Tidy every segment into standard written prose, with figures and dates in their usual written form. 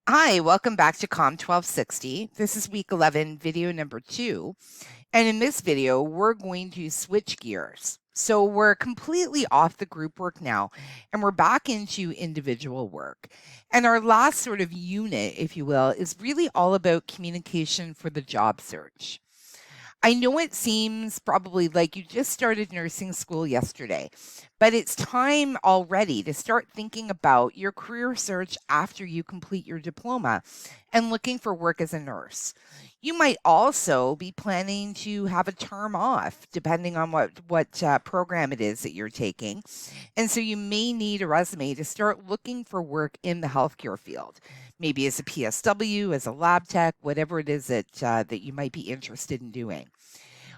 Hi, welcome back to COMM1260. This is week 11, video number 2. And in this video, we're going to switch gears. So we're completely off the group work now, and we're back into individual work. And our last sort of unit, if you will, is really all about communication for the job search. I know it seems probably like you just started nursing school yesterday, but it's time already to start thinking about your career search after you complete your diploma and looking for work as a nurse. You might also be planning to have a term off, depending on what program it is that you're taking. And so you may need a resume to start looking for work in the healthcare field, maybe as a PSW, as a lab tech, whatever it is that you might be interested in doing.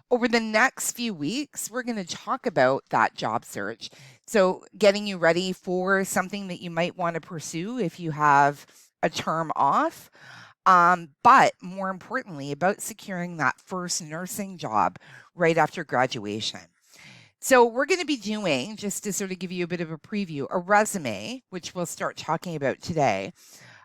Over the next few weeks, we're going to talk about that job search. So, getting you ready for something that you might want to pursue if you have a term off. But more importantly, about securing that first nursing job right after graduation. So, we're going to be doing, just to sort of give you a bit of a preview, a resume, which we'll start talking about today,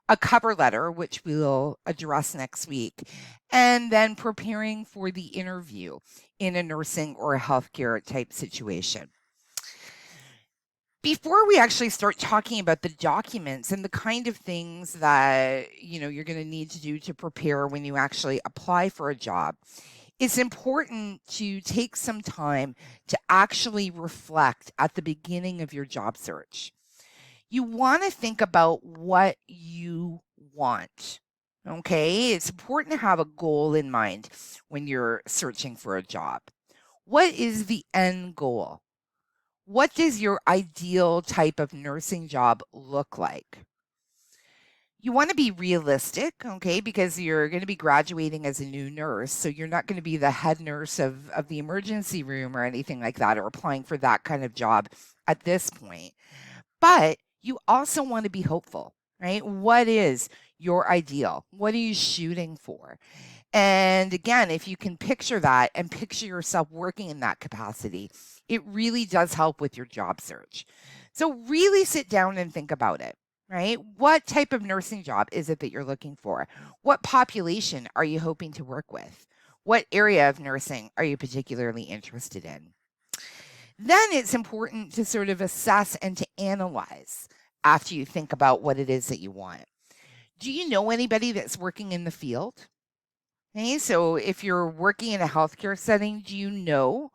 a cover letter, which we'll address next week, and then preparing for the interview in a nursing or a healthcare type situation. Before we actually start talking about the documents and the kind of things that you're going to need to do to prepare when you actually apply for a job, it's important to take some time to actually reflect at the beginning of your job search. You want to think about what you want. Okay, it's important to have a goal in mind when you're searching for a job. What is the end goal? What does your ideal type of nursing job look like? You want to be realistic, okay, because you're going to be graduating as a new nurse. So you're not going to be the head nurse of the emergency room or anything like that, or applying for that kind of job at this point. But you also want to be hopeful, right? What is your ideal? What are you shooting for? And again, if you can picture that and picture yourself working in that capacity, it really does help with your job search. So, really sit down and think about it, right? What type of nursing job is it that you're looking for? What population are you hoping to work with? What area of nursing are you particularly interested in? Then it's important to sort of assess and to analyze after you think about what it is that you want. Do you know anybody that's working in the field? Okay, so if you're working in a healthcare setting, do you know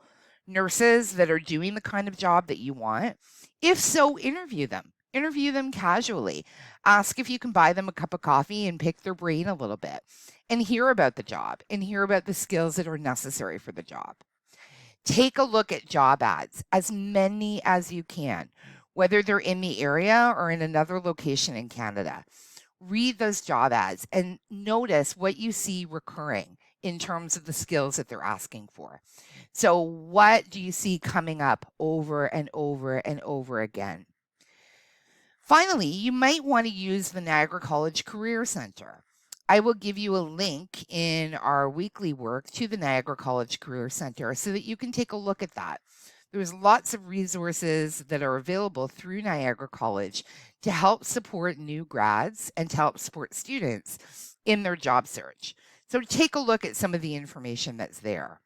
nurses that are doing the kind of job that you want? If so, interview them. Interview them casually. Ask if you can buy them a cup of coffee and pick their brain a little bit and hear about the job and hear about the skills that are necessary for the job. Take a look at job ads, as many as you can, whether they're in the area or in another location in Canada. Read those job ads and notice what you see recurring in terms of the skills that they're asking for. So, what do you see coming up over and over and over again? Finally, you might want to use the Niagara College Career Center. I will give you a link in our weekly work to the Niagara College Career Center so that you can take a look at that. There's lots of resources that are available through Niagara College to help support new grads and to help support students in their job search. So take a look at some of the information that's there.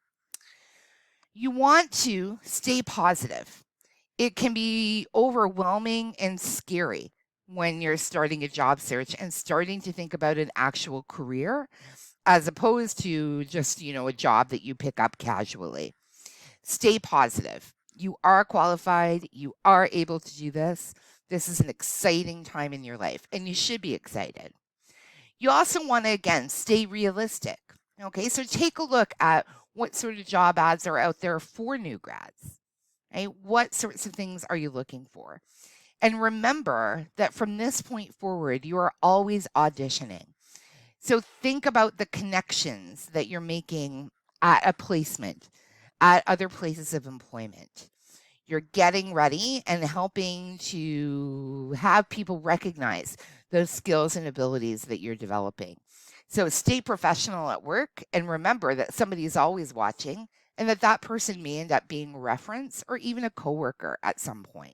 You want to stay positive. It can be overwhelming and scary when you're starting a job search and starting to think about an actual career as opposed to just, a job that you pick up casually. Stay positive. You are qualified. You are able to do this. This is an exciting time in your life, and you should be excited. You also want to, again, stay realistic. Okay, so take a look at what sort of job ads are out there for new grads. Right? What sorts of things are you looking for? And remember that from this point forward, you are always auditioning. So think about the connections that you're making at a placement, at other places of employment. You're getting ready and helping to have people recognize those skills and abilities that you're developing. So stay professional at work and remember that somebody is always watching and that person may end up being a reference or even a coworker at some point.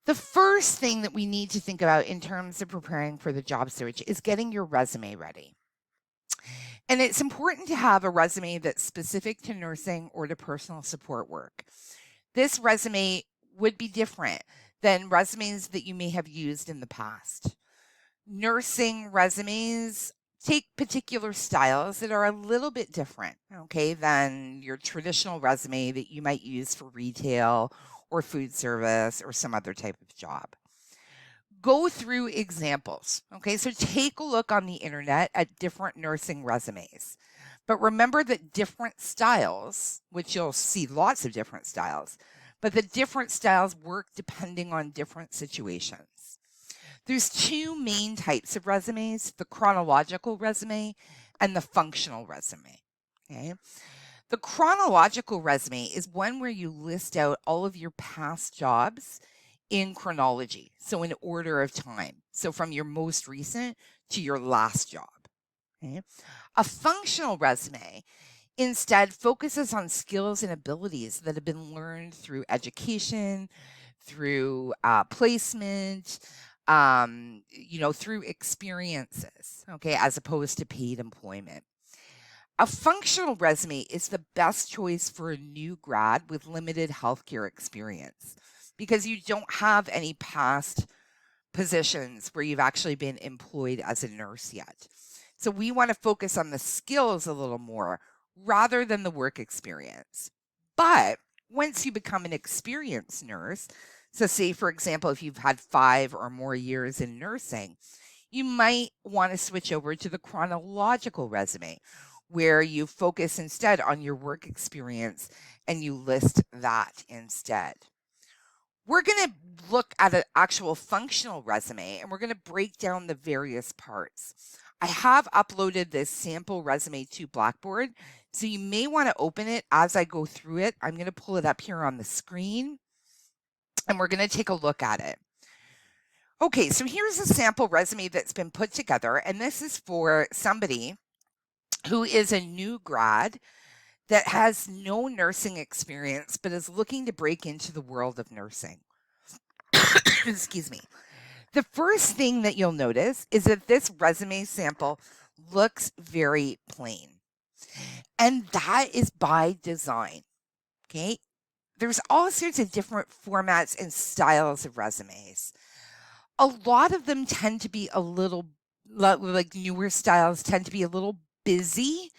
The first thing that we need to think about in terms of preparing for the job search is getting your resume ready. And it's important to have a resume that's specific to nursing or to personal support work. This resume would be different than resumes that you may have used in the past. Nursing resumes take particular styles that are a little bit different, okay, than your traditional resume that you might use for retail or food service or some other type of job. Go through examples, okay? So take a look on the internet at different nursing resumes. But remember that different styles, which you'll see lots of different styles, but the different styles work depending on different situations. There's two main types of resumes, the chronological resume and the functional resume. Okay. The chronological resume is one where you list out all of your past jobs in chronology, so in order of time. So from your most recent to your last job. Okay. A functional resume instead focuses on skills and abilities that have been learned through education, through placement, through experiences, okay, as opposed to paid employment. A functional resume is the best choice for a new grad with limited healthcare experience because you don't have any past positions where you've actually been employed as a nurse yet. So we want to focus on the skills a little more rather than the work experience. But once you become an experienced nurse, so say, for example, if you've had 5 or more years in nursing, you might want to switch over to the chronological resume where you focus instead on your work experience and you list that instead. We're going to look at an actual functional resume and we're going to break down the various parts. I have uploaded this sample resume to Blackboard, so you may want to open it as I go through it. I'm going to pull it up here on the screen and we're going to take a look at it. Okay, so here's a sample resume that's been put together, and this is for somebody who is a new grad that has no nursing experience but is looking to break into the world of nursing. Excuse me. The first thing that you'll notice is that this resume sample looks very plain. And that is by design. Okay. There's all sorts of different formats and styles of resumes. A lot of them tend to be a little, like newer styles, tend to be a little busy,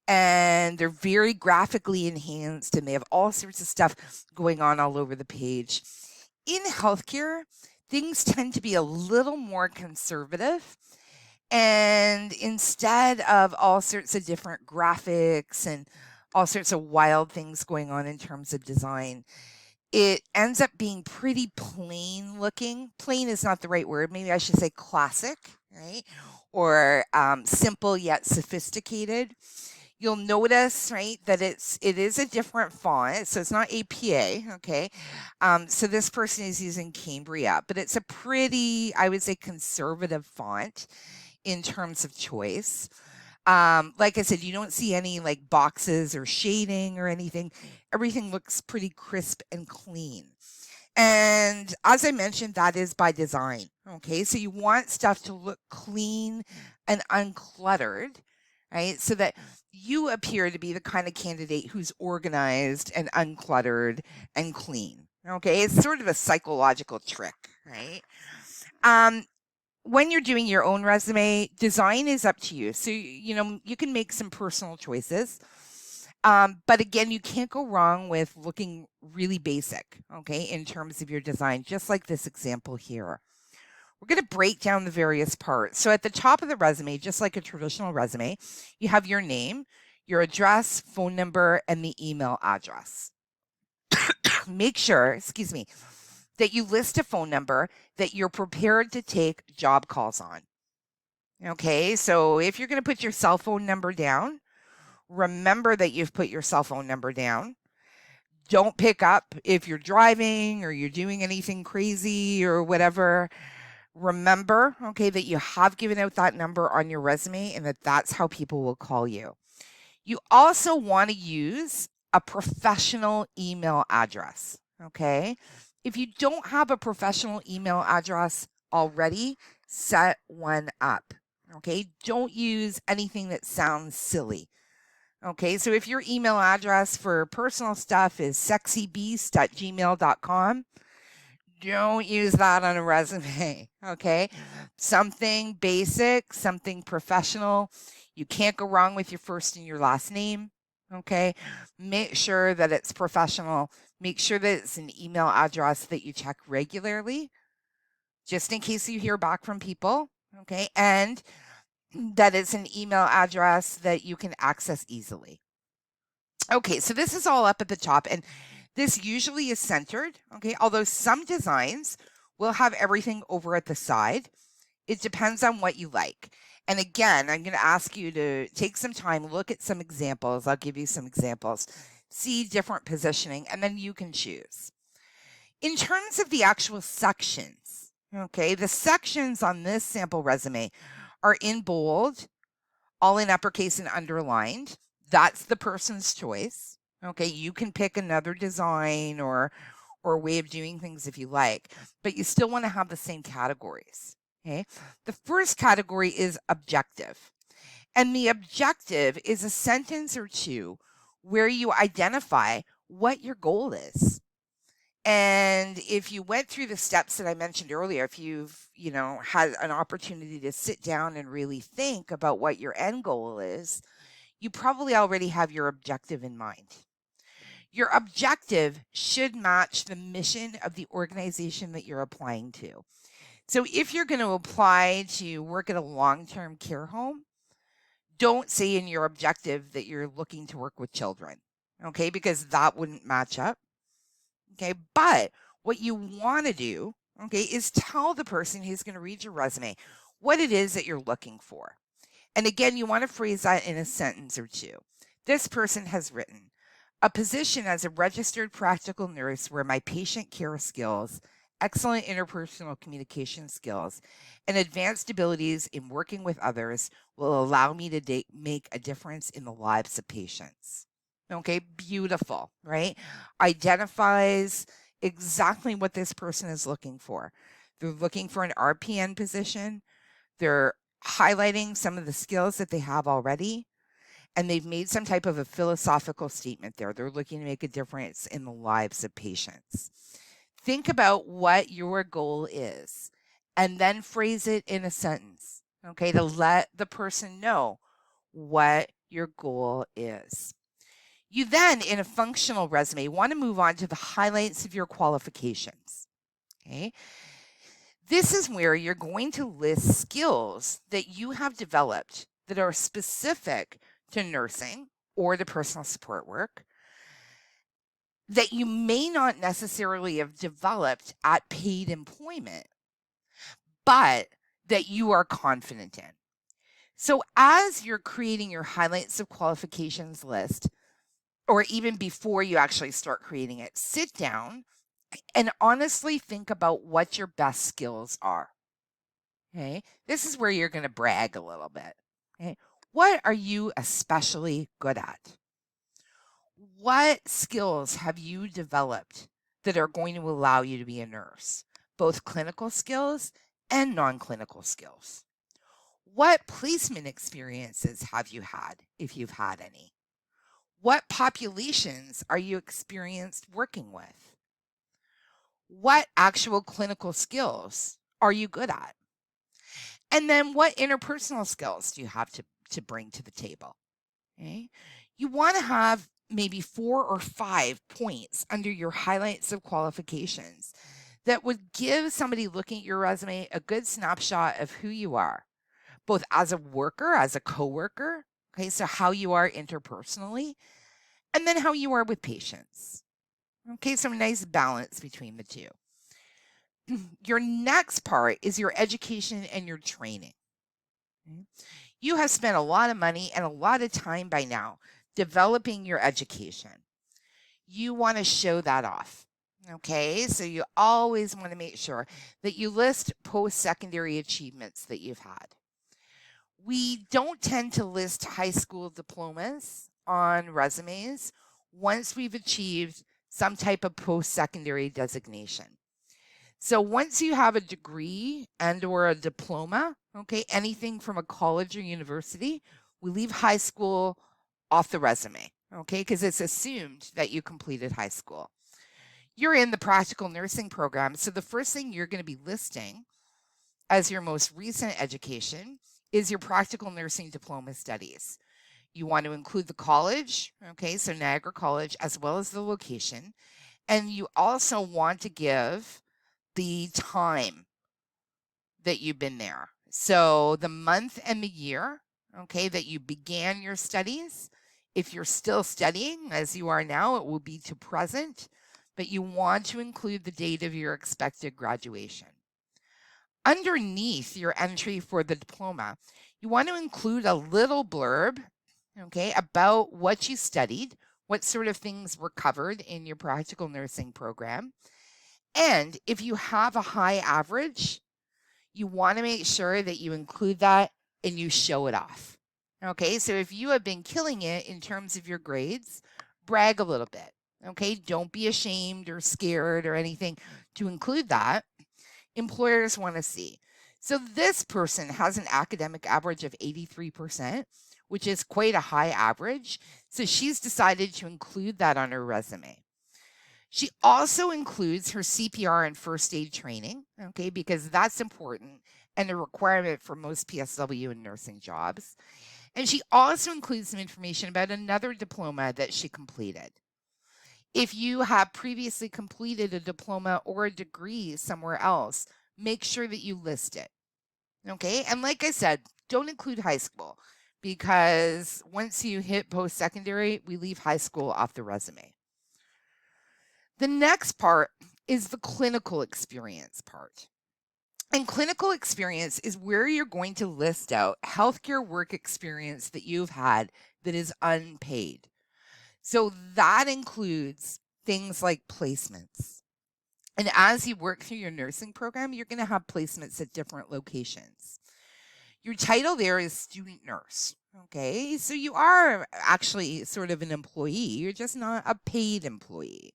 and they're very graphically enhanced and they have all sorts of stuff going on all over the page. In healthcare, things tend to be a little more conservative. And instead of all sorts of different graphics and all sorts of wild things going on in terms of design, it ends up being pretty plain looking. Plain is not the right word. Maybe I should say classic, right? Or simple yet sophisticated. You'll notice, right, that it is a different font. So it's not APA, okay? So this person is using Cambria, but it's a pretty, I would say, conservative font in terms of choice. Like I said, you don't see any like boxes or shading or anything. Everything looks pretty crisp and clean. And as I mentioned, that is by design. Okay, so you want stuff to look clean and uncluttered, right? So that you appear to be the kind of candidate who's organized and uncluttered and clean. Okay, it's sort of a psychological trick, right? When you're doing your own resume, design is up to you. So, you can make some personal choices. But again, you can't go wrong with looking really basic, okay, in terms of your design, just like this example here. We're going to break down the various parts. So at the top of the resume, just like a traditional resume, you have your name, your address, phone number, and the email address. Make sure, that you list a phone number that you're prepared to take job calls on. Okay, so if you're going to put your cell phone number down, remember that you've put your cell phone number down. Don't pick up if you're driving or you're doing anything crazy or whatever. Remember, okay, that you have given out that number on your resume and that that's how people will call you. You also want to use a professional email address, okay? If you don't have a professional email address already, set one up. Okay, don't use anything that sounds silly. Okay, so if your email address for personal stuff is sexybeast@gmail.com, don't use that on a resume. Okay, something basic, something professional. You can't go wrong with your first and your last name. Okay, make sure that it's professional. Make sure that it's an email address that you check regularly, just in case you hear back from people. Okay, and that it's an email address that you can access easily. Okay, so this is all up at the top, and this usually is centered, okay? Although some designs will have everything over at the side. It depends on what you like. And again, I'm going to ask you to take some time, look at some examples. I'll give you some examples, see different positioning, and then you can choose. In terms of the actual sections, okay, the sections on this sample resume are in bold, all in uppercase and underlined. That's the person's choice. Okay, you can pick another design or way of doing things if you like, but you still want to have the same categories. Okay, the first category is objective, and the objective is a sentence or two where you identify what your goal is. And if you went through the steps that I mentioned earlier, if you've, had an opportunity to sit down and really think about what your end goal is, you probably already have your objective in mind. Your objective should match the mission of the organization that you're applying to. So if you're going to apply to work at a long-term care home, don't say in your objective that you're looking to work with children, okay? Because that wouldn't match up. Okay, but what you want to do, okay, is tell the person who's going to read your resume what it is that you're looking for. And again, you want to phrase that in a sentence or two. This person has written, a position as a registered practical nurse where my patient care skills, excellent interpersonal communication skills, and advanced abilities in working with others will allow me to make a difference in the lives of patients. Okay, beautiful, right? Identifies exactly what this person is looking for. They're looking for an RPN position. They're highlighting some of the skills that they have already, and they've made some type of a philosophical statement there. They're looking to make a difference in the lives of patients. Think about what your goal is and then phrase it in a sentence, okay, to let the person know what your goal is. You then, in a functional resume, want to move on to the highlights of your qualifications. Okay. This is where you're going to list skills that you have developed that are specific to nursing or to personal support work that you may not necessarily have developed at paid employment, but that you are confident in. So as you're creating your highlights of qualifications list, or even before you actually start creating it, sit down and honestly think about what your best skills are. Okay. This is where you're going to brag a little bit. Okay. What are you especially good at? What skills have you developed that are going to allow you to be a nurse? Both clinical skills and non-clinical skills. What placement experiences have you had, if you've had any? What populations are you experienced working with? What actual clinical skills are you good at? And then what interpersonal skills do you have to bring to the table? Okay. You want to have maybe 4 or 5 points under your highlights of qualifications that would give somebody looking at your resume a good snapshot of who you are, both as a worker, as a coworker, okay, so how you are interpersonally, and then how you are with patients. Okay, so nice balance between the two. Your next part is your education and your training. Okay? You have spent a lot of money and a lot of time by now developing your education. You want to show that off. Okay, so you always want to make sure that you list post-secondary achievements that you've had. We don't tend to list high school diplomas on resumes once we've achieved some type of post-secondary designation. So once you have a degree and or a diploma, okay, anything from a college or university, we leave high school off the resume, okay, because it's assumed that you completed high school. You're in the practical nursing program, so the first thing you're going to be listing as your most recent education is your practical nursing diploma studies. You want to include the college, okay, so Niagara College, as well as the location. And you also want to give the time that you've been there. So the month and the year, okay, that you began your studies. If you're still studying, as you are now, it will be to present, but you want to include the date of your expected graduation. Underneath your entry for the diploma, you want to include a little blurb, okay, about what you studied, what sort of things were covered in your practical nursing program. And if you have a high average, you want to make sure that you include that and you show it off. Okay, so if you have been killing it in terms of your grades, brag a little bit. Okay, don't be ashamed or scared or anything to include that. Employers want to see. So this person has an academic average of 83%, which is quite a high average. So she's decided to include that on her resume. She also includes her CPR and first aid training, okay, because that's important and a requirement for most PSW and nursing jobs. And she also includes some information about another diploma that she completed. If you have previously completed a diploma or a degree somewhere else, make sure that you list it. Okay, and like I said, don't include high school because once you hit post-secondary, we leave high school off the resume. The next part is the clinical experience part. And clinical experience is where you're going to list out healthcare work experience that you've had that is unpaid. So that includes things like placements. And as you work through your nursing program, you're going to have placements at different locations. Your title there is student nurse. Okay, so you are actually sort of an employee, you're just not a paid employee.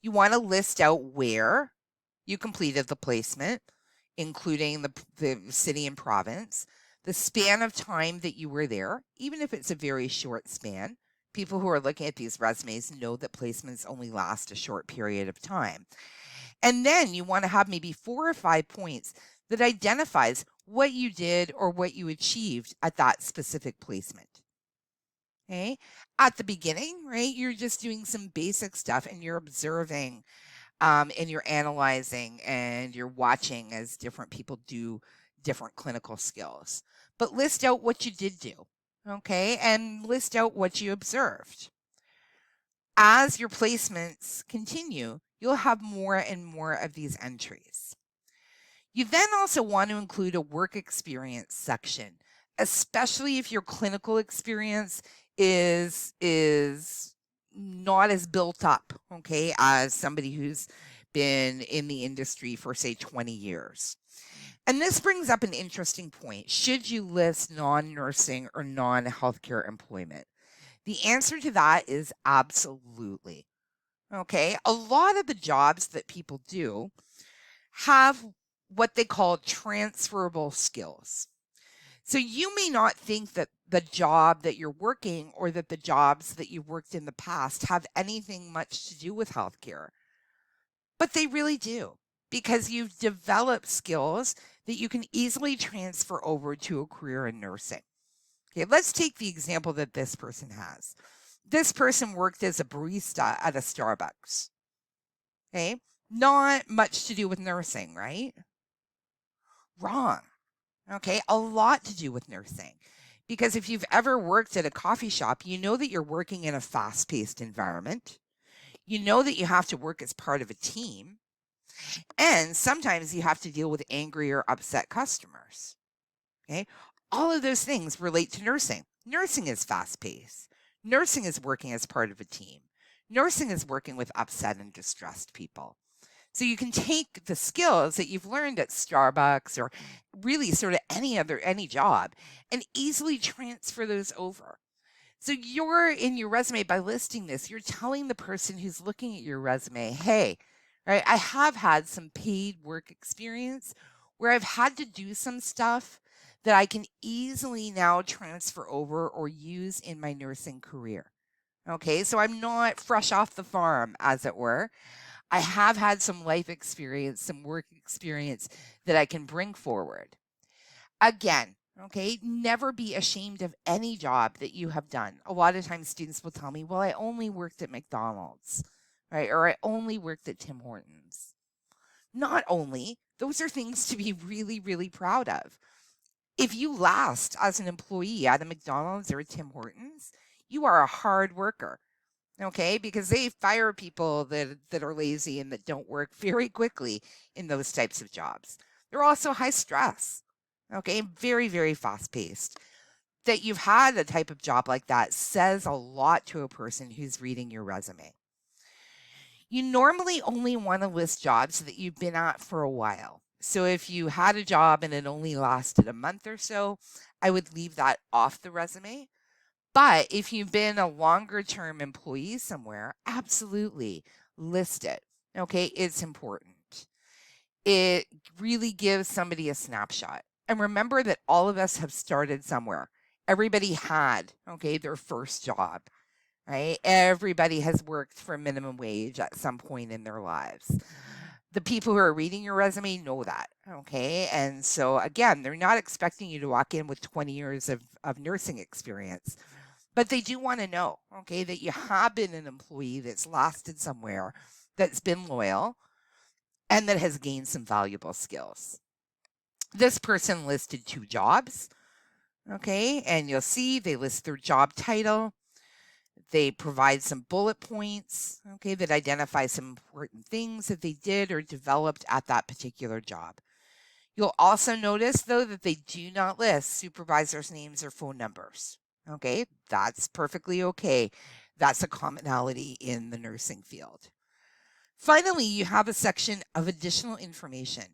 You want to list out where you completed the placement, including the city and province, the span of time that you were there, even if it's a very short span. People who are looking at these resumes know that placements only last a short period of time. And then you want to have maybe 4 or 5 points that identifies what you did or what you achieved at that specific placement. Okay. At the beginning, right, you're just doing some basic stuff and you're observing and you're analyzing and you're watching as different people do different clinical skills. But list out what you did do, okay, and list out what you observed. As your placements continue, you'll have more and more of these entries. You then also want to include a work experience section, especially if your clinical experience is not as built up, okay, as somebody who's been in the industry for say 20 years. And this brings up an interesting point. Should you list non-nursing or non-healthcare employment? The answer to that is absolutely. Okay, a lot of the jobs that people do have what they call transferable skills. So you may not think that the job that you're working or that the jobs that you've worked in the past have anything much to do with healthcare, but they really do, because you've developed skills that you can easily transfer over to a career in nursing. Okay, let's take the example that this person has. This person worked as a barista at a Starbucks. Okay, not much to do with nursing, right? Wrong. Okay, a lot to do with nursing. Because if you've ever worked at a coffee shop, you know that you're working in a fast-paced environment. You know that you have to work as part of a team. And sometimes you have to deal with angry or upset customers. Okay, all of those things relate to nursing. Nursing is fast-paced. Nursing is working as part of a team. Nursing is working with upset and distressed people. So you can take the skills that you've learned at Starbucks or really sort of any job and easily transfer those over. So you're in your resume by listing this, you're telling the person who's looking at your resume, hey, right, I have had some paid work experience where I've had to do some stuff that I can easily now transfer over or use in my nursing career. Okay, so I'm not fresh off the farm, as it were. I have had some life experience, some work experience that I can bring forward. Again, okay, never be ashamed of any job that you have done. A lot of times students will tell me, well, I only worked at McDonald's, right? Or I only worked at Tim Hortons. Not only, those are things to be really, really proud of. If you last as an employee at a McDonald's or a Tim Hortons, you are a hard worker. Okay, because they fire people that are lazy and that don't work very quickly in those types of jobs. They're also high stress. Okay, very, very fast paced. That you've had a type of job like that says a lot to a person who's reading your resume. You normally only want to list jobs that you've been at for a while. So if you had a job and it only lasted a month or so, I would leave that off the resume. But if you've been a longer term employee somewhere, absolutely list it. Okay, it's important. It really gives somebody a snapshot. And remember that all of us have started somewhere. Everybody had, okay, their first job, right? Everybody has worked for minimum wage at some point in their lives. The people who are reading your resume know that, okay? And so, again, they're not expecting you to walk in with 20 years of nursing experience, but they do want to know, okay, that you have been an employee that's lasted somewhere, that's been loyal, and that has gained some valuable skills. This person listed 2 jobs, okay, and you'll see they list their job title. They provide some bullet points, okay, that identify some important things that they did or developed at that particular job. You'll also notice, though, that they do not list supervisors' names or phone numbers. Okay, that's perfectly okay. That's a commonality in the nursing field. Finally, you have a section of additional information.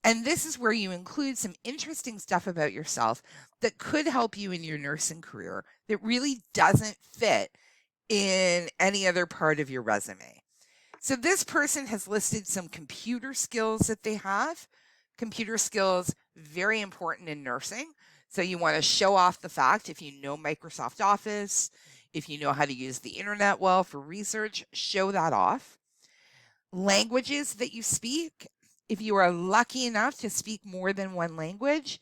And this is where you include some interesting stuff about yourself that could help you in your nursing career that really doesn't fit in any other part of your resume. So this person has listed some computer skills that they have. Computer skills, very important in nursing. So you want to show off the fact if you know Microsoft Office, if you know how to use the internet well for research, show that off. Languages that you speak, if you are lucky enough to speak more than one language,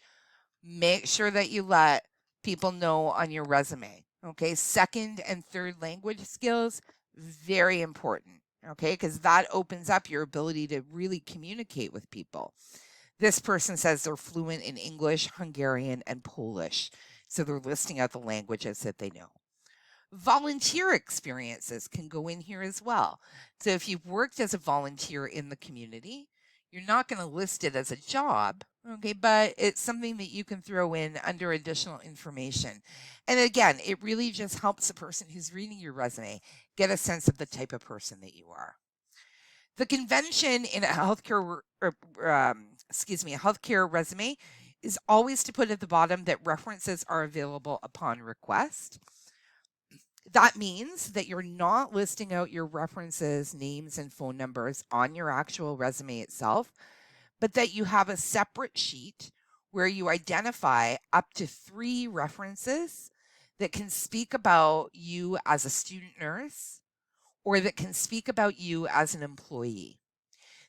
make sure that you let people know on your resume. Okay, second and third language skills, very important. Okay, because that opens up your ability to really communicate with people. This person says they're fluent in English, Hungarian, and Polish. So they're listing out the languages that they know. Volunteer experiences can go in here as well. So if you've worked as a volunteer in the community, you're not going to list it as a job, okay, but it's something that you can throw in under additional information. And again, it really just helps the person who's reading your resume get a sense of the type of person that you are. The convention in a healthcare, a healthcare resume is always to put at the bottom that references are available upon request. That means that you're not listing out your references, names, and phone numbers on your actual resume itself, but that you have a separate sheet where you identify up to 3 references that can speak about you as a student nurse or that can speak about you as an employee.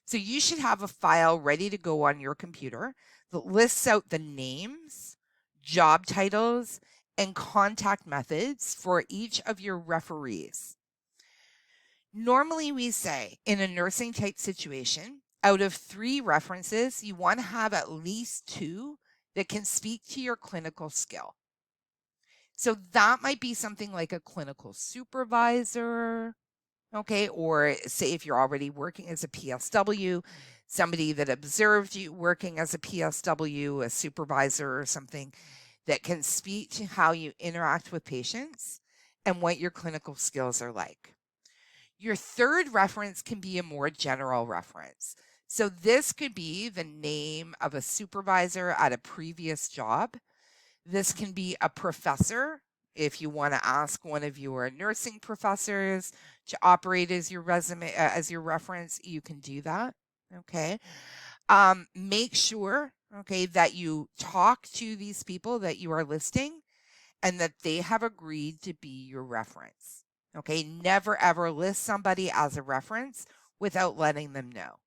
So you should have a file ready to go on your computer that lists out the names, job titles, and contact methods for each of your referees. Normally, we say in a nursing type situation, out of 3 references, you want to have at least 2 that can speak to your clinical skill. So that might be something like a clinical supervisor, okay, or say if you're already working as a PSW, somebody that observed you working as a PSW, a supervisor or something that can speak to how you interact with patients and what your clinical skills are like. Your third reference can be a more general reference. So this could be the name of a supervisor at a previous job. This can be a professor If you want to ask one of your nursing professors to operate as your resume, as your reference, you can do that. Okay. Make sure, okay, that you talk to these people that you are listing and that they have agreed to be your reference. Okay. Never ever list somebody as a reference without letting them know.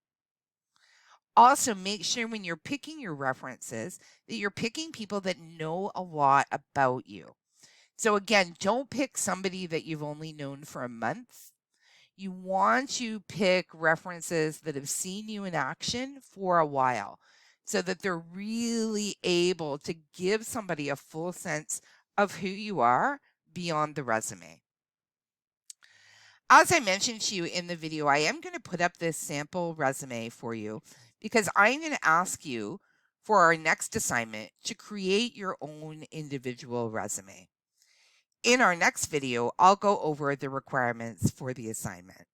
Also, make sure when you're picking your references that you're picking people that know a lot about you. So again, don't pick somebody that you've only known for a month. You want to pick references that have seen you in action for a while so that they're really able to give somebody a full sense of who you are beyond the resume. As I mentioned to you in the video, I am going to put up this sample resume for you because I'm going to ask you for our next assignment to create your own individual resume. In our next video, I'll go over the requirements for the assignment.